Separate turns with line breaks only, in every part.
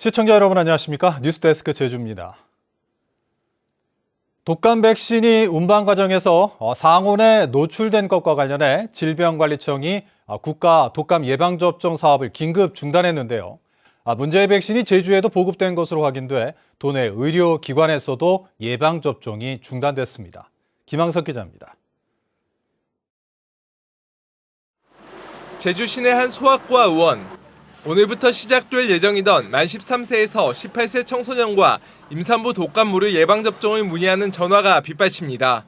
시청자 여러분 안녕하십니까? 뉴스데스크 제주입니다. 독감 백신이 운반 과정에서 상온에 노출된 것과 관련해 질병관리청이 국가 독감 예방접종 사업을 긴급 중단했는데요. 문제의 백신이 제주에도 보급된 것으로 확인돼 도내 의료기관에서도 예방접종이 중단됐습니다. 김항석 기자입니다.
제주 시내 한 소아과 의원. 오늘부터 시작될 예정이던 만 13세에서 18세 청소년과 임산부 독감무료 예방접종을 문의하는 전화가 빗발칩니다.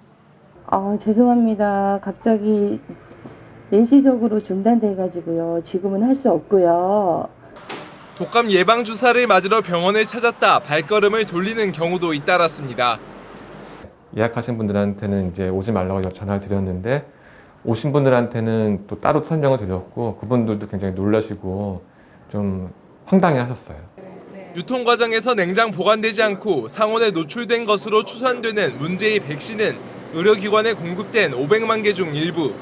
죄송합니다. 갑자기 일시적으로 중단돼가지고요. 지금은 할 수 없고요.
독감 예방주사를 맞으러 병원을 찾았다 발걸음을 돌리는 경우도 잇따랐습니다.
예약하신 분들한테는 이제 오지 말라고 전화를 드렸는데 오신 분들한테는 또 따로 설명을 드렸고 그분들도 굉장히 놀라시고 좀 황당해하셨어요.
유통 과정에서 냉장 보관되지 않고 상온에 노출된 것으로 추산되는 문제의 백신은 의료기관에 공급된 500만 개 중 일부.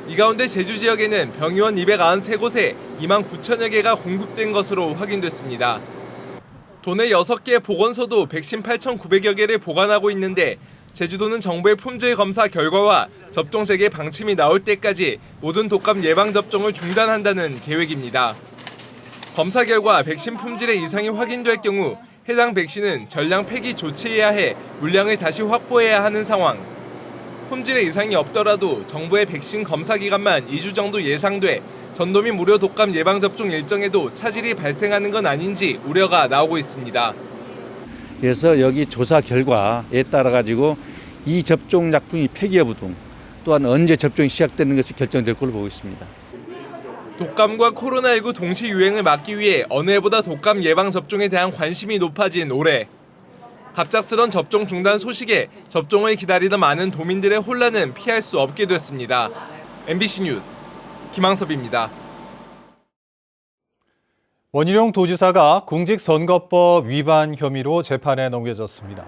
이 가운데 제주 지역에는 병의원 293곳에 2만 9천여 개가 공급된 것으로 확인됐습니다. 도내 6개 보건소도 백신 8,900여 개를 보관하고 있는데 제주도는 정부의 품질 검사 결과와 접종 재개 방침이 나올 때까지 모든 독감 예방접종을 중단한다는 계획입니다. 검사 결과 백신 품질에 이상이 확인될 경우 해당 백신은 전량 폐기 조치해야 해 물량을 다시 확보해야 하는 상황. 품질에 이상이 없더라도 정부의 백신 검사 기간만 2주 정도 예상돼 전도민 무료 독감 예방접종 일정에도 차질이 발생하는 건 아닌지 우려가 나오고 있습니다.
그래서 여기 조사 결과에 따라 가지고 이 접종 약품이 폐기 여부 등 또한 언제 접종이 시작되는 것이 결정될 걸로 보고 있습니다.
독감과 코로나19 동시 유행을 막기 위해 어느 해보다 독감 예방 접종에 대한 관심이 높아진 올해. 갑작스런 접종 중단 소식에 접종을 기다리던 많은 도민들의 혼란은 피할 수 없게 됐습니다. MBC 뉴스 김항섭입니다.
원희룡 도지사가 공직선거법 위반 혐의로 재판에 넘겨졌습니다.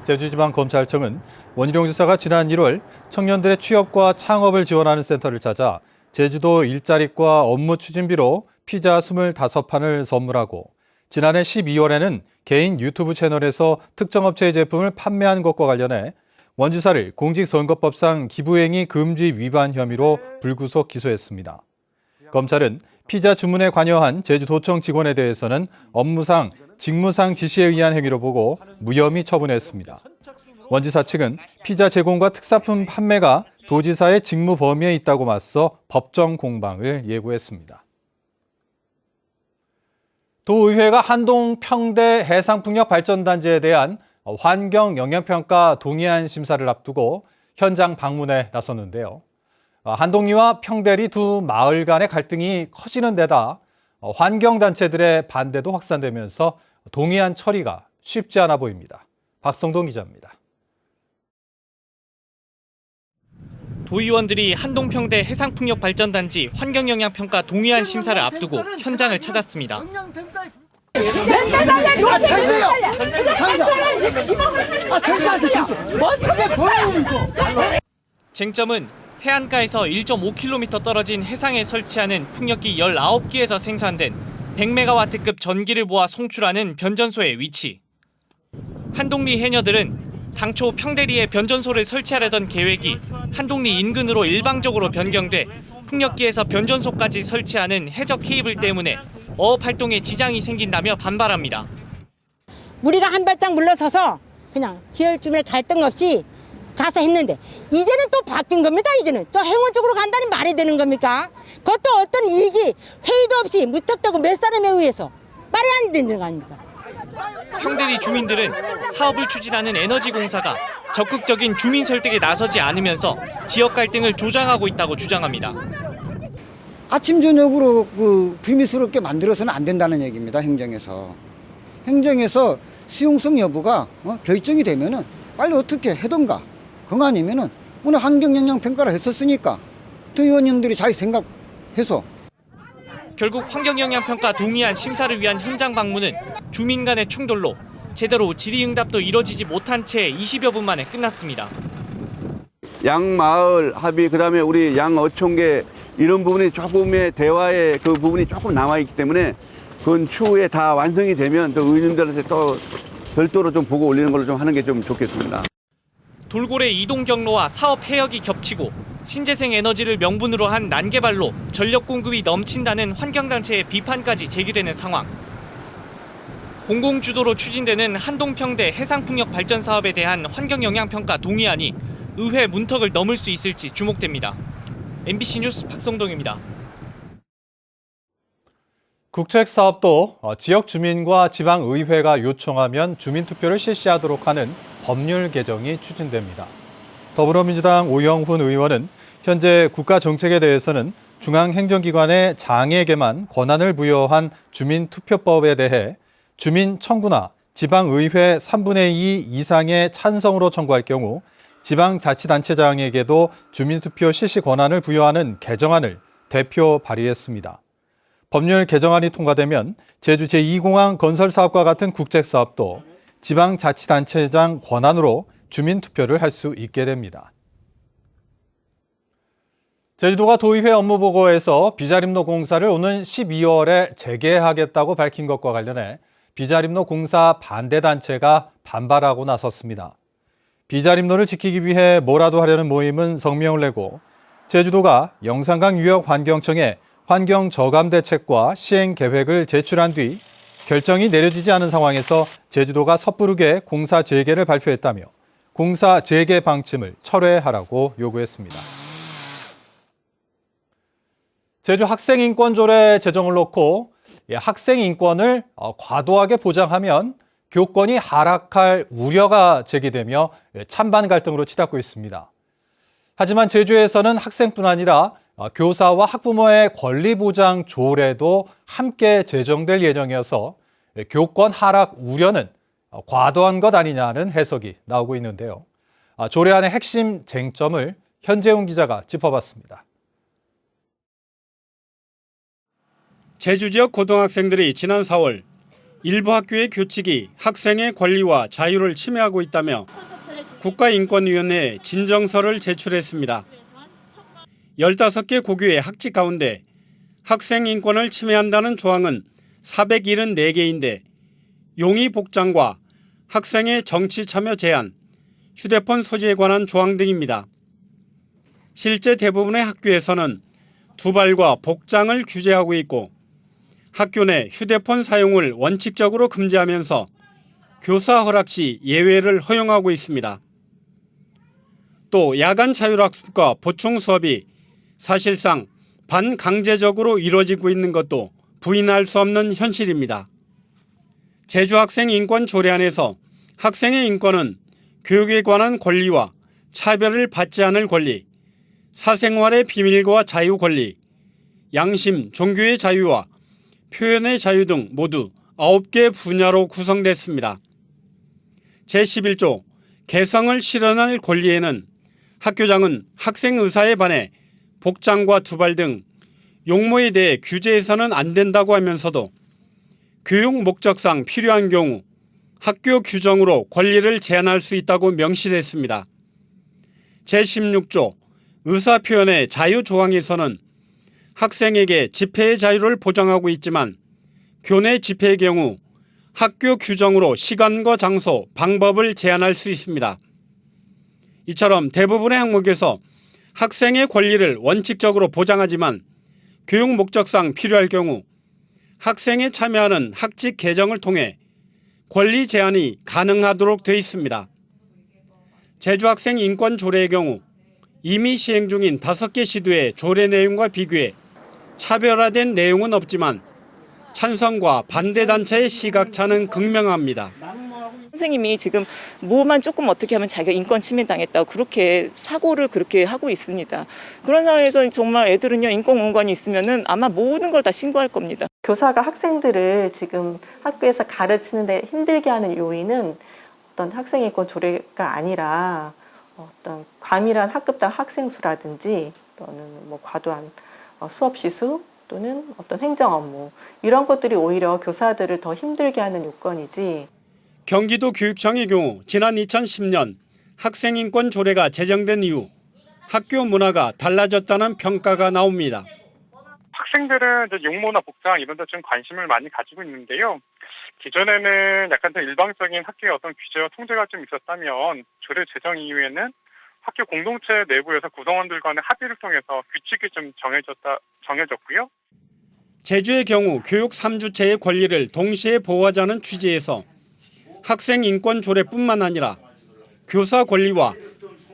제주지방검찰청은 원희룡 지사가 지난 1월 청년들의 취업과 창업을 지원하는 센터를 찾아 제주도 일자리과 업무 추진비로 피자 25판을 선물하고 지난해 12월에는 개인 유튜브 채널에서 특정 업체의 제품을 판매한 것과 관련해 원 지사를 공직선거법상 기부행위 금지 위반 혐의로 불구속 기소했습니다. 검찰은 피자 주문에 관여한 제주도청 직원에 대해서는 업무상, 직무상 지시에 의한 행위로 보고 무혐의 처분했습니다. 원 지사 측은 피자 제공과 특사품 판매가 도지사의 직무 범위에 있다고 맞서 법정 공방을 예고했습니다. 도의회가 한동 평대 해상풍력발전단지에 대한 환경 영향평가 동의안 심사를 앞두고 현장 방문에 나섰는데요. 한동리와 평대리 두 마을 간의 갈등이 커지는 데다 환경단체들의 반대도 확산되면서 동의안 처리가 쉽지 않아 보입니다. 박성동 기자입니다.
도의원들이 한동평대 해상풍력발전단지 환경영향평가 동의안 심사를 앞두고 현장을 찾았습니다. 쟁점은 해안가에서 1.5km 떨어진 해상에 설치하는 풍력기 19기에서 생산된 100메가와트급 전기를 모아 송출하는 변전소의 위치. 한동리 해녀들은 당초 평대리에 변전소를 설치하려던 계획이 한동리 인근으로 일방적으로 변경돼 풍력기에서 변전소까지 설치하는 해적 케이블 때문에 어업 활동에 지장이 생긴다며 반발합니다.
우리가 한 발짝 물러서서 그냥 지열쯤에 갈등 없이 가서 했는데 이제는 또 바뀐 겁니다. 이제는 저 행원 쪽으로 간다니 말이 되는 겁니까? 그것도 어떤 이익이 회의도 없이 무턱대고 몇 사람에 의해서 말이 안 되는 거 아닙니까?
평대리 주민들은 사업을 추진하는 에너지공사가 적극적인 주민 설득에 나서지 않으면서 지역 갈등을 조장하고 있다고 주장합니다.
아침 저녁으로 비밀스럽게 만들어서는 안 된다는 얘기입니다. 행정에서 수용성 여부가 결정이 되면은 빨리 어떻게 해던가. 그거 아니면은 오늘 환경영향평가를 했었으니까 의원님들이 자기 생각해서.
결국 환경영향평가 동의안 심사를 위한 현장 방문은 주민 간의 충돌로 제대로 질의응답도 이뤄지지 못한 채 20여 분 만에 끝났습니다.
양마을 합의, 그다음에 우리 양어촌계 이런 부분이 조금의 대화의 그 부분이 조금 남아 있기 때문에 그건 추후에 다 완성이 되면 또 의원님들한테 또 별도로 좀 보고 올리는 걸로 좀 하는 게 좀 좋겠습니다.
돌고래 이동 경로와 사업 폐역이 겹치고 신재생 에너지를 명분으로 한 난개발로 전력 공급이 넘친다는 환경단체의 비판까지 제기되는 상황. 공공주도로 추진되는 한동평대 해상풍력 발전 사업에 대한 환경영향평가 동의안이 의회 문턱을 넘을 수 있을지 주목됩니다. MBC 뉴스 박성동입니다.
국책사업도 지역 주민과 지방의회가 요청하면 주민투표를 실시하도록 하는 법률 개정이 추진됩니다. 더불어민주당 오영훈 의원은 현재 국가정책에 대해서는 중앙행정기관의 장에게만 권한을 부여한 주민투표법에 대해 주민 청구나 지방의회 3분의 2 이상의 찬성으로 청구할 경우 지방자치단체장에게도 주민투표 실시 권한을 부여하는 개정안을 대표 발의했습니다. 법률 개정안이 통과되면 제주 제2공항 건설 사업과 같은 국책사업도 지방자치단체장 권한으로 주민투표를 할 수 있게 됩니다. 제주도가 도의회 업무보고에서 비자림로 공사를 오는 12월에 재개하겠다고 밝힌 것과 관련해 비자림로 공사 반대단체가 반발하고 나섰습니다. 비자림로를 지키기 위해 뭐라도 하려는 모임은 성명을 내고 제주도가 영산강 유역환경청에 환경저감대책과 시행계획을 제출한 뒤 결정이 내려지지 않은 상황에서 제주도가 섣부르게 공사 재개를 발표했다며 공사 재개 방침을 철회하라고 요구했습니다. 제주 학생인권조례 제정을 놓고 학생 인권을 과도하게 보장하면 교권이 하락할 우려가 제기되며 찬반 갈등으로 치닫고 있습니다. 하지만 제주에서는 학생뿐 아니라 교사와 학부모의 권리 보장 조례도 함께 제정될 예정이어서 교권 하락 우려는 과도한 것 아니냐는 해석이 나오고 있는데요. 조례안의 핵심 쟁점을 현재훈 기자가 짚어봤습니다.
제주 지역 고등학생들이 지난 4월 일부 학교의 규칙이 학생의 권리와 자유를 침해하고 있다며 국가인권위원회에 진정서를 제출했습니다. 15개 고교의 학칙 가운데 학생 인권을 침해한다는 조항은 474개인데 용의 복장과 학생의 정치 참여 제한, 휴대폰 소지에 관한 조항 등입니다. 실제 대부분의 학교에서는 두발과 복장을 규제하고 있고 학교 내 휴대폰 사용을 원칙적으로 금지하면서 교사 허락 시 예외를 허용하고 있습니다. 또 야간 자율학습과 보충 수업이 사실상 반강제적으로 이루어지고 있는 것도 부인할 수 없는 현실입니다. 제주학생인권조례안에서 학생의 인권은 교육에 관한 권리와 차별을 받지 않을 권리, 사생활의 비밀과 자유 권리, 양심, 종교의 자유와 표현의 자유 등 모두 9개 분야로 구성됐습니다. 제11조 개성을 실현할 권리에는 학교장은 학생 의사에 반해 복장과 두발 등 용모에 대해 규제해서는 안 된다고 하면서도 교육 목적상 필요한 경우 학교 규정으로 권리를 제한할 수 있다고 명시했습니다. 제16조 의사표현의 자유 조항에서는 학생에게 집회의 자유를 보장하고 있지만 교내 집회의 경우 학교 규정으로 시간과 장소, 방법을 제한할 수 있습니다. 이처럼 대부분의 항목에서 학생의 권리를 원칙적으로 보장하지만 교육 목적상 필요할 경우 학생에 참여하는 학칙 개정을 통해 권리 제한이 가능하도록 되어 있습니다. 제주학생 인권 조례의 경우 이미 시행 중인 5개 시도의 조례 내용과 비교해 차별화된 내용은 없지만 찬성과 반대 단체의 시각차는 극명합니다.
선생님이 지금 뭐만 조금 어떻게 하면 자기가 인권 침해당했다고 그렇게 사고를 그렇게 하고 있습니다. 그런 상황에서 정말 애들은요 인권 공간이 있으면은 아마 모든 걸 다 신고할 겁니다.
교사가 학생들을 지금 학교에서 가르치는데 힘들게 하는 요인은 어떤 학생인권 조례가 아니라 어떤 과밀한 학급당 학생 수라든지 또는 뭐 과도한 수업 시수 또는 어떤 행정 업무 이런 것들이 오히려 교사들을 더 힘들게 하는 요건이지.
경기도 교육청의 경우 지난 2010년 학생인권 조례가 제정된 이후 학교 문화가 달라졌다는 평가가 나옵니다.
학생들은 이제 육모나 복장 이런 데 좀 관심을 많이 가지고 있는데요. 기존에는 약간 더 일방적인 학교의 어떤 규제와 통제가 좀 있었다면 조례 제정 이후에는 학교 공동체 내부에서 구성원들 간의 합의를 통해서 규칙이 좀 정해졌고요.
제주의 경우 교육 3주체의 권리를 동시에 보호하자는 취지에서 학생 인권 조례뿐만 아니라 교사 권리와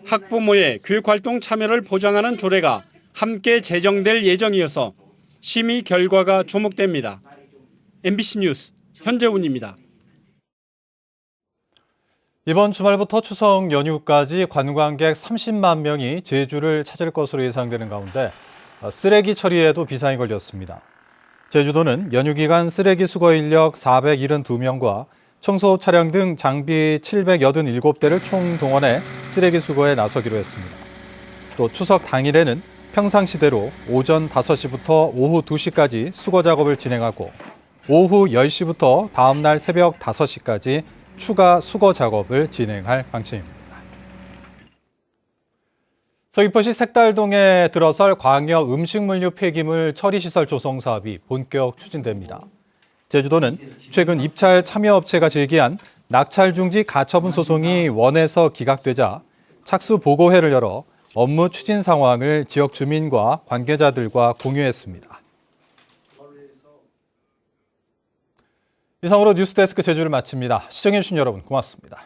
학부모의 교육활동 참여를 보장하는 조례가 함께 제정될 예정이어서 심의 결과가 주목됩니다. MBC 뉴스 현재훈입니다.
이번 주말부터 추석 연휴까지 관광객 30만 명이 제주를 찾을 것으로 예상되는 가운데 쓰레기 처리에도 비상이 걸렸습니다. 제주도는 연휴 기간 쓰레기 수거 인력 472명과 청소 차량 등 장비 787대를 총동원해 쓰레기 수거에 나서기로 했습니다. 또 추석 당일에는 평상시대로 오전 5시부터 오후 2시까지 수거 작업을 진행하고 오후 10시부터 다음 날 새벽 5시까지 추가 수거 작업을 진행할 방침입니다. 서귀포시 색달동에 들어설 광역 음식물류 폐기물 처리시설 조성 사업이 본격 추진됩니다. 제주도는 최근 입찰 참여업체가 제기한 낙찰 중지 가처분 소송이 원에서 기각되자 착수 보고회를 열어 업무 추진 상황을 지역 주민과 관계자들과 공유했습니다. 이상으로 뉴스데스크 제주를 마칩니다. 시청해주신 여러분 고맙습니다.